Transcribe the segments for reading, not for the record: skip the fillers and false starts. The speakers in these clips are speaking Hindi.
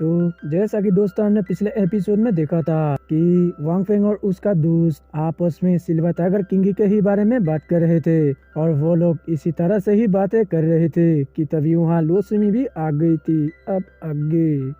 तो जैसा कि दोस्तों हमने पिछले एपिसोड में देखा था कि वांग फेंग और उसका दोस्त आपस में सिल्वर टाइगर किंग के ही बारे में बात कर रहे थे और वो लोग इसी तरह से ही बातें कर रहे थे कि तभी वहाँ लो सुमी भी आ गई थी। अब आगे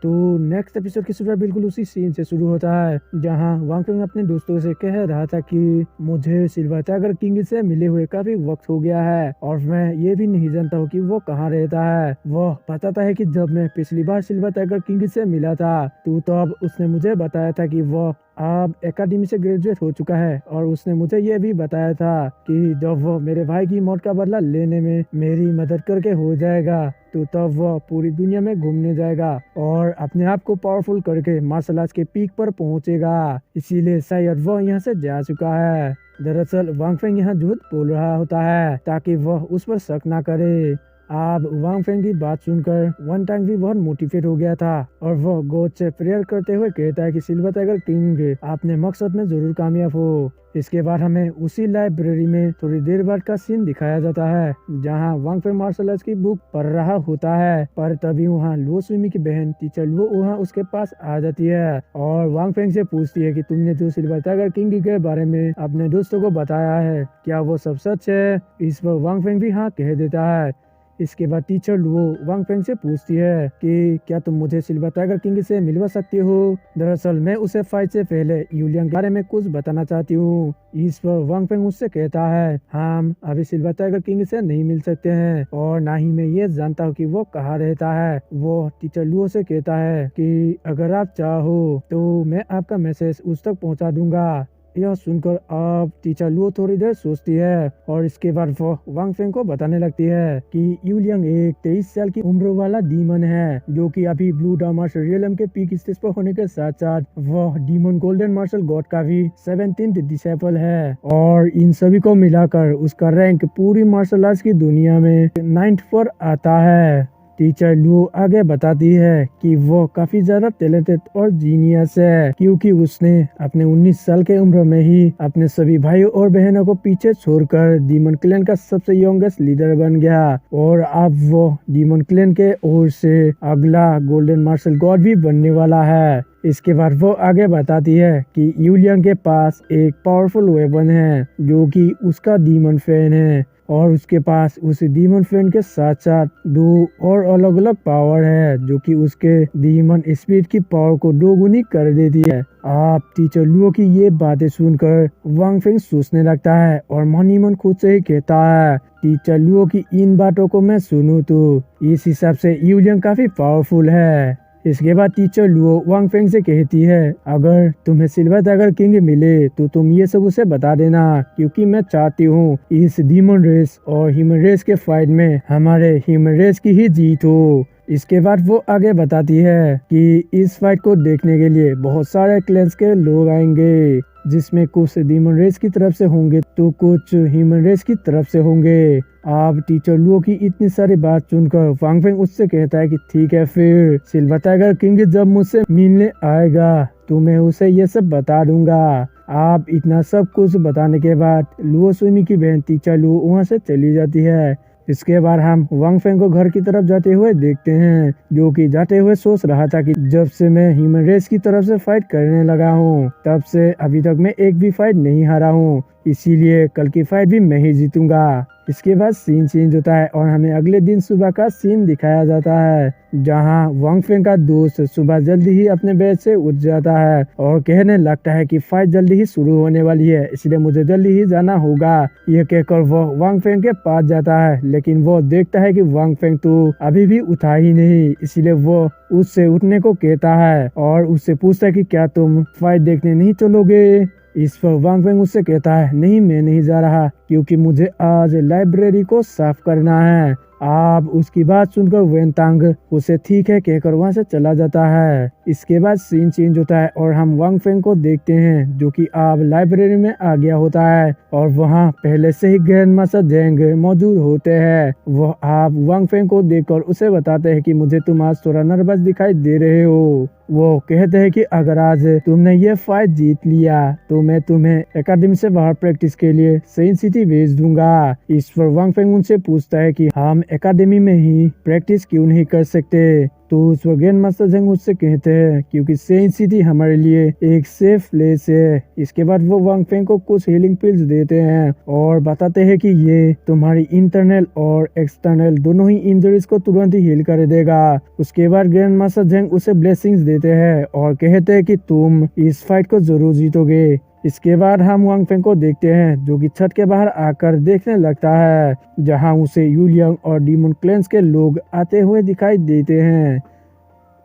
तो नेक्स्ट एपिसोड की शुरुआत बिल्कुल उसी सीन से शुरू होता है जहां वांग फेंग अपने दोस्तों से कह रहा था कि मुझे सिल्वर टाइगर किंग से मिले हुए काफी वक्त हो गया है और मैं ये भी नहीं जानता हूँ कि वो कहाँ रहता है। वह बताता है कि जब मैं पिछली बार सिल्वर टाइगर किंग से मिला था तो अब उसने मुझे बताया था कि वह अब एकेडमी से ग्रेजुएट हो चुका है और उसने मुझे ये भी बताया था कि जब वो मेरे भाई की मौत का बदला लेने में मेरी मदद करके हो जाएगा तो तब वह पूरी दुनिया में घूमने जाएगा और अपने आप को पावरफुल करके मार्शल आर्ट्स के पीक पर पहुंचेगा। इसीलिए शायद वह यहाँ से जा चुका है। दरअसल वांग फेंग यहाँ झूठ बोल रहा होता है ताकि वह उस पर शक ना करे। अब वांग फेंग की बात सुनकर वन टांग भी बहुत मोटिवेट हो गया था और वह गॉड से प्रेयर करते हुए कहता है कि सिल्वर टाइगर किंग अपने मकसद में जरूर कामयाब हो। इसके बाद हमें उसी लाइब्रेरी में थोड़ी देर बाद का सीन दिखाया जाता है जहां वांग फेंग मार्शल आर्ट्स की बुक पढ़ रहा होता है, पर तभी वहां लो सुमी की बहन टीचर लुओ वहां उसके पास आ जाती है और वांग फेंग से पूछती है कि तुमने जो सिल्वर टाइगर किंग के बारे में अपने दोस्तों को बताया है क्या वो सब सच है। इस पर वांग फेंग भी हाँ कह देता है। इसके बाद टीचर लुओ वांग फेंग से पूछती है कि क्या तुम मुझे सिल्वर टाइगर किंग से मिलवा सकती हो। दरअसल मैं उसे फाइट से पहले यूलियांग के बारे में कुछ बताना चाहती हूँ। इस पर वांग फेंग उससे कहता है हम अभी सिल्वर टाइगर किंग से नहीं मिल सकते हैं और ना ही मैं ये जानता हूँ कि वो कहाँ रहता है। वो टीचर लुओ से कहता है कि अगर आप चाहो तो मैं आपका मैसेज उस तक पहुँचा दूंगा। यह सुनकर अब टीचर लुओ थोड़ी देर सोचती है और इसके बाद वो वांग फेंग को बताने लगती है कि यूलियांग एक 23 साल की उम्र वाला डीमन है जो कि अभी ब्लू डा मार्शल रियलम के पीक स्टेज पर होने के साथ साथ वह डीमन गोल्डन मार्शल गॉड का भी 17th डिसेबल है और इन सभी को मिलाकर उसका रैंक पूरी मार्शल आर्ट्स की दुनिया में 9th पर आता है। टीचर लुओ आगे बताती है कि वो काफी ज्यादा टैलेंटेड और जीनियस है क्योंकि उसने अपने 19 साल के उम्र में ही अपने सभी भाइयों और बहनों को पीछे छोड़कर डीमन क्लैन का सबसे यंगेस्ट लीडर बन गया और अब वो डीमन क्लैन के ओर से अगला गोल्डन मार्शल गॉड भी बनने वाला है। इसके बाद वो आगे बताती है कि यूलियांग के पास एक पावरफुल वेपन है जो कि उसका डीमन फैन है और उसके पास उस डीमन फैन के साथ साथ दो और अलग अलग पावर है जो कि उसके डीमन स्पीड की पावर को दोगुनी कर देती है। आप टीचर लुओ की ये बातें सुनकर वांग फेंग सोचने लगता है और मन ही मन खुद से ही कहता है टीचर लुओ की इन बातों को मैं सुनूं तो इस हिसाब से यूलियांग काफी पावरफुल है। इसके बाद टीचर लुओ वांग फेंग से कहती है अगर तुम्हें सिल्वर टाइगर किंग मिले तो तुम ये सब उसे बता देना क्योंकि मैं चाहती हूँ इस डीमन रेस और ह्यूमन रेस के फाइट में हमारे ह्यूमन रेस की ही जीत हो। इसके बाद वो आगे बताती है कि इस फाइट को देखने के लिए बहुत सारे क्लैंस के लोग आएंगे जिसमें कुछ डीमन रेस की तरफ से होंगे तो कुछ ह्यूमन रेस की तरफ से होंगे। आप टीचर लुओ की इतनी सारी बात सुनकर वांग फेंग उससे कहता है कि ठीक है फिर सिल्वर टाइगर किंग जब मुझसे मिलने आएगा तो मैं उसे ये सब बता दूंगा। आप इतना सब कुछ बताने के बाद लुओ सुमी की बहन टीचर लुओ वहाँ से चली जाती है। इसके बाद हम वांग फेंग को घर की तरफ जाते हुए देखते हैं जो कि जाते हुए सोच रहा था कि जब से मैं ह्यूमन रेस की तरफ से फाइट करने लगा हूँ तब से अभी तक मैं एक भी फाइट नहीं हारा हूँ, इसीलिए कल की फाइट भी मैं ही जीतूंगा। इसके बाद सीन चेंज होता है और हमें अगले दिन सुबह का सीन दिखाया जाता है जहां वांग फेंग का दोस्त सुबह जल्दी ही अपने बेड से उठ जाता है और कहने लगता है कि फाइट जल्दी ही शुरू होने वाली है इसलिए मुझे जल्दी ही जाना होगा। यह कहकर वो वांग फेंग के पास जाता है लेकिन वो देखता है कि वांग फेंग तो अभी भी उठा ही नहीं, इसलिए वो उससे उठने को कहता है और उससे पूछता है कि क्या तुम फाइट देखने नहीं चलोगे। इस पर वांग फेंग उससे कहता है नहीं मैं नहीं जा रहा क्योंकि मुझे आज लाइब्रेरी को साफ करना है। आप उसकी बात सुनकर वेन तांग उसे ठीक है कहकर वहां से चला जाता है। इसके बाद सीन चेंज होता है और हम वांग फेंग को देखते हैं जो कि अब लाइब्रेरी में आ गया होता है और वहां पहले से ही ग्रैंड मास्टर जेंग मौजूद होते हैं। वह आप वांग फेंग को देखकर उसे बताते हैं कि मुझे तुम आज थोड़ा नर्वस दिखाई दे रहे हो। वो कहते हैं कि अगर आज तुमने ये फाइट जीत लिया तो मैं तुम्हें एकेडमी से बाहर प्रैक्टिस के लिए सेंट सिटी भेज दूंगा। इस पर वांग फेंग उनसे पूछता है कि हम एकेडमी में ही प्रैक्टिस क्यों नहीं कर सकते। तो उस वक्त ग्रैंड मास्टर जेंग उससे कहते हैं क्योंकि सेंट सिटी हमारे लिए एक सेफ प्लेस है। इसके बाद वो वांग फेंग को कुछ हीलिंग पिल्स देते हैं और बताते हैं कि ये तुम्हारी इंटरनल और एक्सटर्नल दोनों ही इंजरीज को तुरंत ही हील कर देगा। उसके बाद ग्रैंड मास्टर जेंग उसे ब्लेसिंग्स देते हैं और कहते हैं कि तुम इस फाइट को जरूर जीतोगे। इसके बाद हम वांग फेंग को देखते हैं जो कि छत के बाहर आकर देखने लगता है जहां उसे यूलियांग और डीमन क्लेंस के लोग आते हुए दिखाई देते हैं।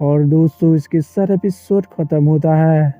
और दोस्तों इसके साथ एपिसोड खत्म होता है।